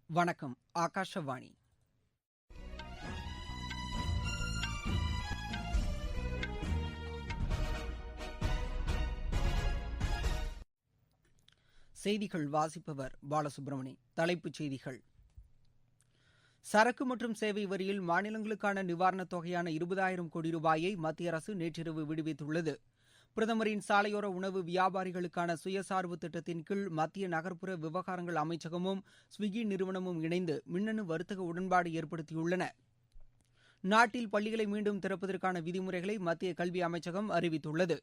வணக்கம். ஆகாஷவாணி. செய்திகள் வாசிப்பவர் பாலசுப்ரமணி. தலைப்புச் செய்திகள்: சரக்கு மற்றும் சேவை வரியில் மாநிலங்களுக்கான நிவாரணத் தொகையான 20,000 கோடி ரூபாயை மத்திய அரசு நேற்றிரவு விடுவித்துள்ளது. பிரதமரின் சாலையோர உணவு வியாபாரிகளுக்கான சுயசார்பு திட்டத்தின் கீழ் மத்திய நகர்ப்புற விவகாரங்கள் அமைச்சகமும் ஸ்விக்கி நிறுவனமும் இணைந்து மின்னணு வர்த்தக உடன்பாடு ஏற்படுத்தியுள்ளன. நாட்டில் பள்ளிகளை மீண்டும் திறப்பதற்கான விதிமுறைகளை மத்திய கல்வி அமைச்சகம் அறிவித்துள்ளது.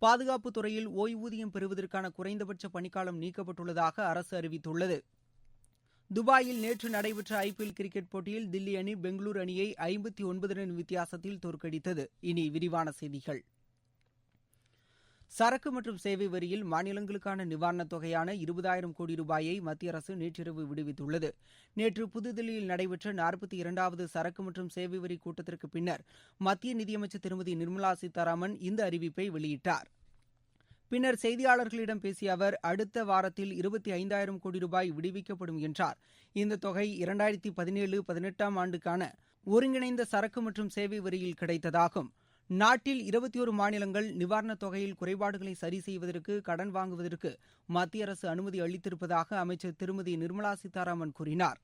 பாதுகாப்புத் துறையில் ஓய்வூதியம் பெறுவதற்கான குறைந்தபட்ச பணிக்காலம் நீக்கப்பட்டுள்ளதாக அரசு அறிவித்துள்ளது. துபாயில் நேற்று நடைபெற்ற IPL கிரிக்கெட் போட்டியில் தில்லி அணி பெங்களூரு அணியை 59 ரன் வித்தியாசத்தில் தோற்கடித்தது. இனி விரிவான செய்திகள். சரக்கு மற்றும் சேவை வரியில் மாநிலங்களுக்கான நிவாரணத் தொகையான 20,000 கோடி ரூபாயை மத்திய அரசு நேற்றிரவு விடுவித்துள்ளது. நேற்று புதுதில்லியில் நடைபெற்ற 42வது சரக்கு மற்றும் சேவை வரி கூட்டத்திற்கு பின்னர் மத்திய நிதியமைச்சர் திருமதி நிர்மலா சீதாராமன் இந்த அறிவிப்பை வெளியிட்டார். பின்னர் செய்தியாளர்களிடம் பேசிய அவர், அடுத்த வாரத்தில் 25,000 கோடி ரூபாய் விடுவிக்கப்படும் என்றார். இந்த தொகை 2017-18 ஆண்டுக்கான ஒருங்கிணைந்த சரக்கு மற்றும் சேவை வரியில் கிடைத்ததாகும். நாட்டில் 21 மாநிலங்கள் நிவாரணத் தொகையில் குறைபாடுகளை சரி செய்வதற்கு கடன் வாங்குவதற்கு மத்திய அரசு அனுமதி அளித்திருப்பதாக அமைச்சர் திருமதி நிர்மலா சீதாராமன் கூறினார்.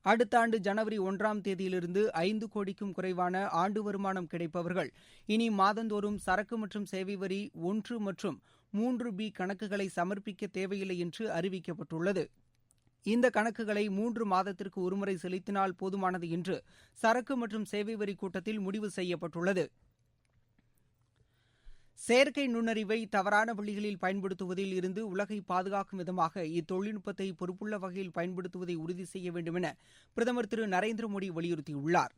அடுத்த ஆண்டு ஜனவரி 1ஆம் தேதியிலிருந்து 5 கோடிக்கும் குறைவான ஆண்டு வருமானம் கிடைப்பவர்கள் இனி மாதந்தோறும் சரக்கு மற்றும் சேவை வரி 1 மற்றும் 3B கணக்குகளை சமர்ப்பிக்க தேவையில்லை என்று அறிவிக்கப்பட்டுள்ளது. இந்த கணக்குகளை 3 மாதத்திற்கு ஒருமுறை செலுத்தினால் போதுமானது என்று சரக்கு மற்றும் சேவை வரி கூட்டத்தில் முடிவு செய்யப்பட்டுள்ளது. செயற்கை நுண்ணறிவை தவறான வழிகளில் பயன்படுத்துவதில் இருந்து உலகை பாதுகாக்கும் விதமாக இத்தொழில்நுட்பத்தை பொறுப்புள்ள வகையில் பயன்படுத்துவதை உறுதி செய்ய வேண்டும் என பிரதமர் திரு நரேந்திர மோடி வலியுறுத்தியுள்ளார்.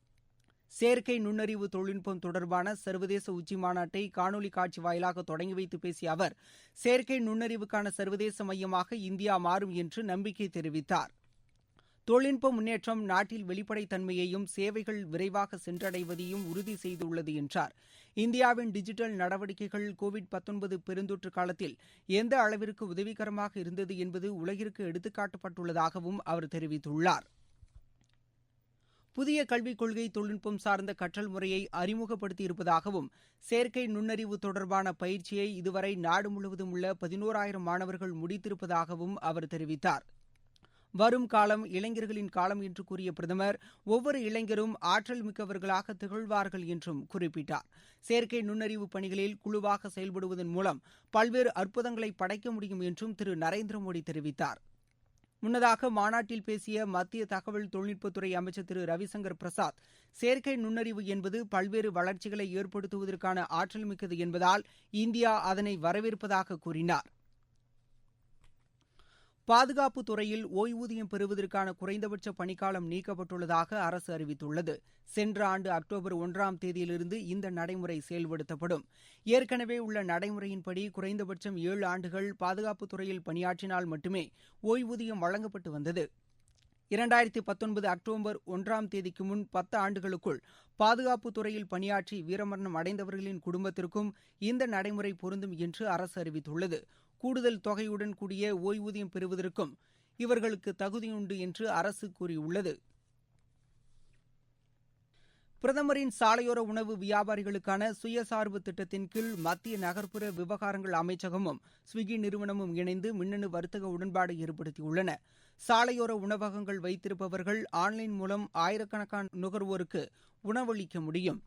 செயற்கை நுண்ணறிவு தொழில்நுட்பம் தொடர்பான சர்வதேச உச்சி மாநாட்டை காணொலி காட்சி வாயிலாக தொடங்கி வைத்து பேசிய அவர், செயற்கை நுண்ணறிவுக்கான சர்வதேச மையமாக இந்தியா மாறும் என்று நம்பிக்கை தெரிவித்தார். தொழில்நுட்ப முன்னேற்றம் நாட்டில் வெளிப்படைத்தன்மையையும் சேவைகள் விரைவாக சென்றடைவதையும் உறுதி செய்துள்ளது என்றார். இந்தியாவின் டிஜிட்டல் நடவடிக்கைகள் கோவிட்-19 பெருந்தொற்று காலத்தில் எந்த அளவிற்கு உதவிகரமாக இருந்தது என்பது உலகிற்கு எடுத்துக்காட்டப்பட்டுள்ளதாகவும் அவர் தெரிவித்துள்ளார். புதிய கல்விக் கொள்கை தொழில்நுட்பம் சார்ந்த கற்றல் முறையை அறிமுகப்படுத்தியிருப்பதாகவும், செயற்கை நுண்ணறிவு தொடர்பான பயிற்சியை இதுவரை நாடு முழுவதும் உள்ள 11,000 மாணவர்கள் முடித்திருப்பதாகவும் அவர் தெரிவித்தார். வரும் காலம் இளைஞர்களின் காலம் என்று கூறிய பிரதமர், ஒவ்வொரு இளைஞரும் ஆற்றல் மிக்கவர்களாக திகழ்வார்கள் என்றும் குறிப்பிட்டார். செயற்கை நுண்ணறிவு பணிகளில் குழுவாக செயல்படுவதன் மூலம் பல்வேறு அற்புதங்களை படைக்க முடியும் என்றும் திரு நரேந்திர மோடி தெரிவித்தார். முன்னதாக மாநாட்டில் பேசிய மத்திய தகவல் தொழில்நுட்பத்துறை அமைச்சர் திரு ரவிசங்கர் பிரசாத், செயற்கை நுண்ணறிவு என்பது பல்வேறு வளர்ச்சிகளை ஏற்படுத்துவதற்கான ஆற்றல் மிக்கது என்பதால் இந்தியா அதனை வரவேற்பதாக கூறினார். பாதுகாப்புத் துறையில் ஓய்வூதியம் பெறுவதற்கான குறைந்தபட்ச பணிக்காலம் நீக்கப்பட்டுள்ளதாக அரசு அறிவித்துள்ளது. சென்ற ஆண்டு அக்டோபர் 1ஆம் தேதியிலிருந்து இந்த நடைமுறை செயல்படுத்தப்படும். ஏற்கனவே உள்ள நடைமுறையின்படி குறைந்தபட்சம் 7 ஆண்டுகள் பாதுகாப்புத் துறையில் பணியாற்றினால் மட்டுமே ஓய்வூதியம் வழங்கப்பட்டு வந்தது. 2019 அக்டோபர் 1ஆம் தேதிக்கு முன் 10 ஆண்டுகளுக்குள் பாதுகாப்புத் துறையில் பணியாற்றி வீரமரணம் அடைந்தவர்களின் குடும்பத்திற்கும் இந்த நடைமுறை பொருந்தும் என்று அரசு அறிவித்துள்ளது. கூடுதல் தொகையுடன் கூடிய ஓய்வூதியம் பெறுவதற்கும் இவர்களுக்கு தகுதியுண்டு என்று அரசு கூறியுள்ளது. பிரதமரின் சாலையோர உணவு வியாபாரிகளுக்கான சுயசார்பு திட்டத்தின் கீழ் மத்திய நகர்ப்புற விவகாரங்கள் அமைச்சகமும் ஸ்விக்கி நிறுவனமும் இணைந்து மின்னணு வர்த்தக உடன்பாடு ஏற்படுத்தியுள்ளன. சாலையோர உணவகங்கள் வைத்திருப்பவர்கள் ஆன்லைன் மூலம் ஆயிரக்கணக்கான நுகர்வோருக்கு உணவளிக்க முடியும்.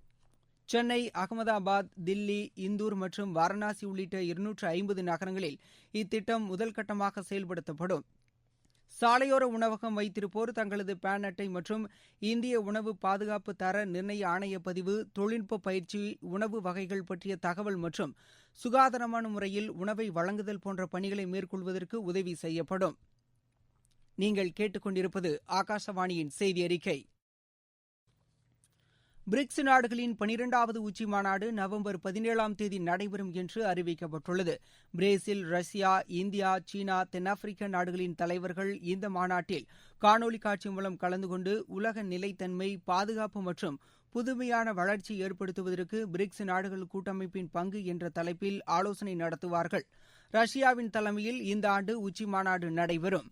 சென்னை, அகமதாபாத், தில்லி, இந்தூர் மற்றும் வாரணாசி உள்ளிட்ட 250 நகரங்களில் இத்திட்டம் முதல் கட்டமாக செயல்படுத்தப்படும். சாலையோர உணவகம் வைத்திருப்போர் தங்களது பான் அட்டை மற்றும் இந்திய உணவு பாதுகாப்பு தர நிர்ணய ஆணைய பதிவு, தொழில்நுட்ப பயிற்சி, உணவு வகைகள் பற்றிய தகவல் மற்றும் சுகாதாரமான முறையில் உணவை வழங்குதல் போன்ற பணிகளை மேற்கொள்வதற்கு உதவி செய்யப்படும். நீங்கள் கேட்டுக்கொண்டிருப்பது ஆகாஷவாணியின் செய்தி அறிக்கை. பிரிக்ஸ் நாடுகளின் 12வது உச்சி மாநாடு நவம்பர் 17ஆம் தேதி நடைபெறும் என்று அறிவிக்கப்பட்டுள்ளது. பிரேசில், ரஷ்யா, இந்தியா, சீனா, தென்னாப்பிரிக்க நாடுகளின் தலைவர்கள் இந்த மாநாட்டில் காணொலி காட்சி மூலம் கலந்து கொண்டு உலக நிலைத்தன்மை, பாதுகாப்பு மற்றும் புதுமையான வளர்ச்சி ஏற்படுத்துவதற்கு பிரிக்ஸ் நாடுகள் கூட்டமைப்பின் பங்கு என்ற தலைப்பில் ஆலோசனை நடத்துவார்கள். ரஷ்யாவின் தலைமையில் இந்த ஆண்டு உச்சி மாநாடு நடைபெறும்.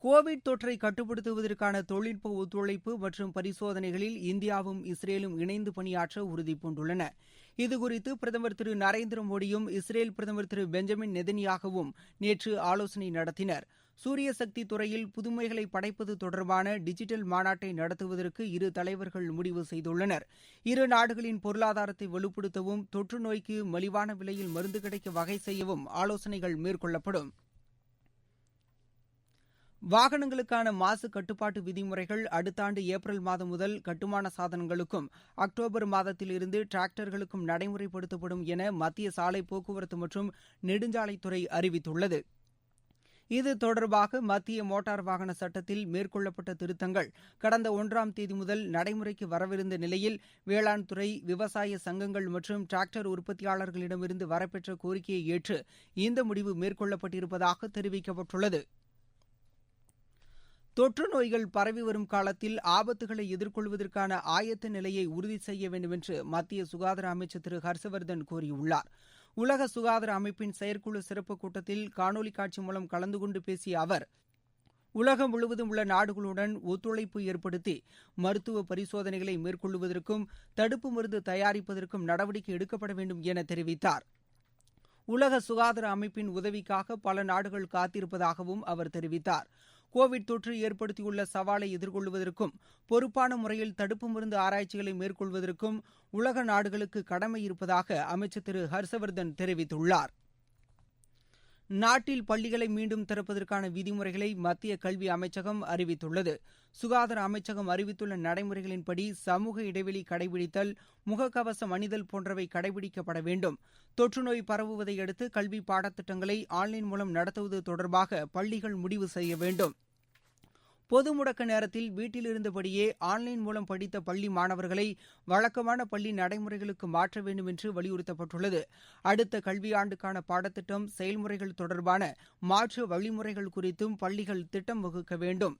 கோவிட் தொற்றை கட்டுப்படுத்துவதற்கான தொழில்நுட்ப ஒத்துழைப்பு மற்றும் பரிசோதனைகளில் இந்தியாவும் இஸ்ரேலும் இணைந்து பணியாற்ற உறுதிபூண்டுள்ளன. இதுகுறித்து பிரதமர் திரு நரேந்திர மோடியும் இஸ்ரேல் பிரதமர் திரு பெஞ்சமின் நெதன்யாகவும் நேற்று ஆலோசனை நடத்தினர். சூரிய சக்தி துறையில் புதுமைகளை படைப்பது தொடர்பான டிஜிட்டல் மாநாட்டை நடத்துவதற்கு இரு தலைவர்கள் முடிவு செய்துள்ளனர். இரு நாடுகளின் பொருளாதாரத்தை வலுப்படுத்தவும் தொற்று நோய்க்கு மலிவான விலையில் மருந்து கிடைக்க வகை செய்யவும் ஆலோசனைகள் மேற்கொள்ளப்படும். வாகனங்களுக்கான மாசு கட்டுப்பாட்டு விதிமுறைகள் அடுத்த ஆண்டு ஏப்ரல் மாதம் முதல் கட்டுமான சாதனங்களுக்கும் அக்டோபர் மாதத்தில் இருந்து டிராக்டர்களுக்கும் நடைமுறைப்படுத்தப்படும் என மத்திய சாலை போக்குவரத்து மற்றும் நெடுஞ்சாலைத்துறை அறிவித்துள்ளது. இது தொடர்பாக மத்திய மோட்டார் வாகன சட்டத்தில் மேற்கொள்ளப்பட்ட திருத்தங்கள் கடந்த 1ஆம் தேதி முதல் நடைமுறைக்கு வரவிருந்த நிலையில் வேளாண் துறை, விவசாய சங்கங்கள் மற்றும் டிராக்டர் உற்பத்தியாளர்களிடமிருந்து வரப்பெற்ற கோரிக்கையை ஏற்று இந்த முடிவு மேற்கொள்ளப்பட்டிருப்பதாக தெரிவிக்கப்பட்டுள்ளது. தொற்று நோய்கள் பரவி வரும் காலத்தில் ஆபத்துகளை எதிர்கொள்வதற்கான ஆயத்த நிலையை உறுதி செய்ய வேண்டும் என்று மத்திய சுகாதார அமைச்சர் திரு ஹர்ஷவர்தன் கூறியுள்ளார். உலக சுகாதார அமைப்பின் செயற்குழு சிறப்பு கூட்டத்தில் காணொலி காட்சி மூலம் கலந்து கொண்டு பேசிய அவர், உலகம் முழுவதும் உள்ள நாடுகளுடன் ஒத்துழைப்பு ஏற்படுத்தி மருத்துவ பரிசோதனைகளை மேற்கொள்வதற்கும் தடுப்பு மருந்து தயாரிப்பதற்கும் நடவடிக்கை எடுக்கப்பட வேண்டும் என தெரிவித்தார். உலக சுகாதார அமைப்பின் உதவிக்காக பல நாடுகள் காத்திருப்பதாகவும் அவர் தெரிவித்தார். கோவிட் தொற்று ஏற்படுத்தியுள்ள சவாலை எதிர்கொள்வதற்கும் பொறுப்பான முறையில் தடுப்பு மருந்து ஆராய்ச்சிகளை மேற்கொள்வதற்கும் உலக நாடுகளுக்கு கடமை இருப்பதாக அமைச்சர் திரு ஹர்ஷவர்தன் தெரிவித்துள்ளார். நாட்டில் பள்ளிகளை மீண்டும் திறப்பதற்கான விதிமுறைகளை மத்திய கல்வி அமைச்சகம் அறிவித்துள்ளது. சுகாதார அமைச்சகம் அறிவித்துள்ள நடைமுறைகளின்படி சமூக இடைவெளி கடைபிடித்தல், முகக்கவசம் அணிதல் போன்றவை கடைபிடிக்கப்பட வேண்டும். தொற்று நோய் பரவுவதை அடுத்து கல்வி பாடத்திட்டங்களை ஆன்லைன் மூலம் நடத்துவது தொடர்பாக பள்ளிகள் முடிவு செய்ய வேண்டும். பொது முடக்க நேரத்தில் வீட்டில் இருந்தபடியே ஆன்லைன் மூலம் படித்த பள்ளி மாணவர்களை வழக்கமான பள்ளி நடைமுறைகளுக்கு மாற்ற வேண்டும் என்று வலியுறுத்தப்பட்டுள்ளது. அடுத்த கல்வியாண்டுக்கான பாடத்திட்டம், செயல்முறைகள் தொடர்பான மாற்று வழிமுறைகள் குறித்தும் பள்ளிகள் திட்டம் வகுக்க வேண்டும்.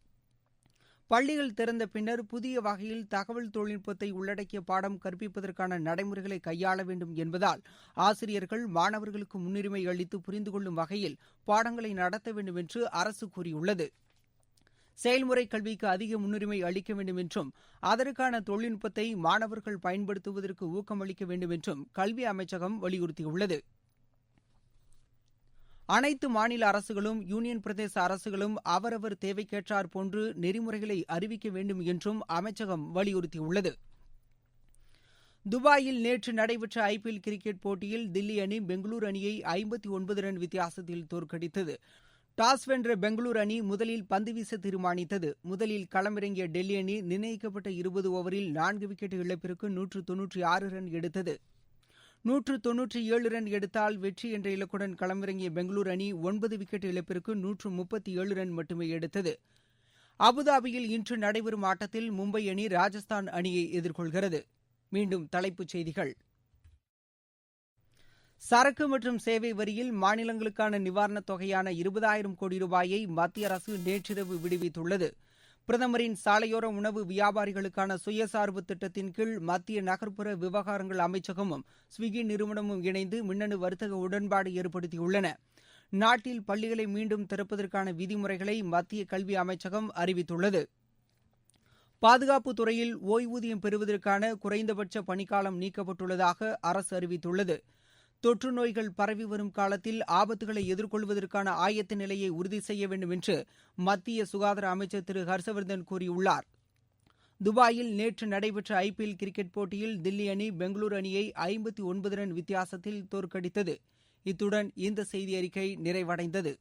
பள்ளிகள் திறந்த பின்னர் புதிய வகையில் தகவல் தொழில்நுட்பத்தை உள்ளடக்கிய பாடம் கற்பிப்பதற்கான நடைமுறைகளை கையாள வேண்டும் என்பதால் ஆசிரியர்கள் மாணவர்களுக்கு முன்னுரிமை அளித்து புரிந்து கொள்ளும் வகையில் பாடங்களை நடத்த வேண்டும் என்று அரசு கூறியுள்ளது. செயல்முறை கல்விக்கு அதிக முன்னுரிமை அளிக்க வேண்டும் என்றும் அதற்கான தொழில்நுட்பத்தை மாணவர்கள் பயன்படுத்துவதற்கு ஊக்கமளிக்க வேண்டும் என்றும் கல்வி அமைச்சகம் வலியுறுத்தியுள்ளது. அனைத்து மாநில அரசுகளும் யூனியன் பிரதேச அரசுகளும் அவரவர் தேவைக்கேற்றார் போன்று நெறிமுறைகளை அறிவிக்க வேண்டும் என்றும் அமைச்சகம் வலியுறுத்தியுள்ளது. துபாயில் நேற்று நடைபெற்ற IPL கிரிக்கெட் போட்டியில் தில்லி அணி பெங்களூரு அணியை 59 ரன் வித்தியாசத்தில் தோற்கடித்தது. டாஸ் வென்ற பெங்களூரு அணி முதலில் பந்து வீச தீர்மானித்தது. முதலில் களமிறங்கிய டெல்லி அணி நிர்ணயிக்கப்பட்ட 20 ஓவரில் 4 விக்கெட் இழப்பிற்கு 196 ரன் எடுத்தது. 197 ரன் எடுத்தால் வெற்றி என்ற இலக்குடன் களமிறங்கிய பெங்களூரு அணி 9 விக்கெட் இழப்பிற்கு 137 ரன் மட்டுமே எடுத்தது. அபுதாபியில் இன்று நடைபெறும் ஆட்டத்தில் மும்பை அணி ராஜஸ்தான் அணியை எதிர்கொள்கிறது. மீண்டும் தலைப்புச் செய்திகள். சரக்கு மற்றும் சேவை வரியில் மாநிலங்களுக்கான நிவாரணத் தொகையான 20,000 கோடி ரூபாயை மத்திய அரசு நேற்றிரவு விடுவித்துள்ளது. பிரதமரின் சாலையோர உணவு வியாபாரிகளுக்கான சுயசார்பு திட்டத்தின் கீழ் மத்திய நகர்ப்புற விவகாரங்கள் அமைச்சகமும் ஸ்விக்கி நிறுவனமும் இணைந்து மின்னணு வர்த்தக உடன்பாடு ஏற்படுத்தியுள்ளன. நாட்டில் பள்ளிகளை மீண்டும் திறப்பதற்கான விதிமுறைகளை மத்திய கல்வி அமைச்சகம் அறிவித்துள்ளது. பாதுகாப்பு துறையில் ஓய்வூதியம் பெறுவதற்கான குறைந்தபட்ச பணிக்காலம் நீக்கப்பட்டுள்ளதாக அரசு அறிவித்துள்ளது. தொற்று நோய்கள் பரவி வரும் காலத்தில் ஆபத்துகளை எதிர்கொள்வதற்கான ஆயத்த நிலையை உறுதி செய்ய வேண்டும் என்று மத்திய சுகாதார அமைச்சர் திரு ஹர்ஷவர்தன் கூறியுள்ளார். துபாயில் நேற்று நடைபெற்ற IPL கிரிக்கெட் போட்டியில் தில்லி அணி பெங்களூரு அணியை 59 ரன் வித்தியாசத்தில் தோற்கடித்தது. இத்துடன் இந்த செய்தி அறிக்கை நிறைவடைந்தது.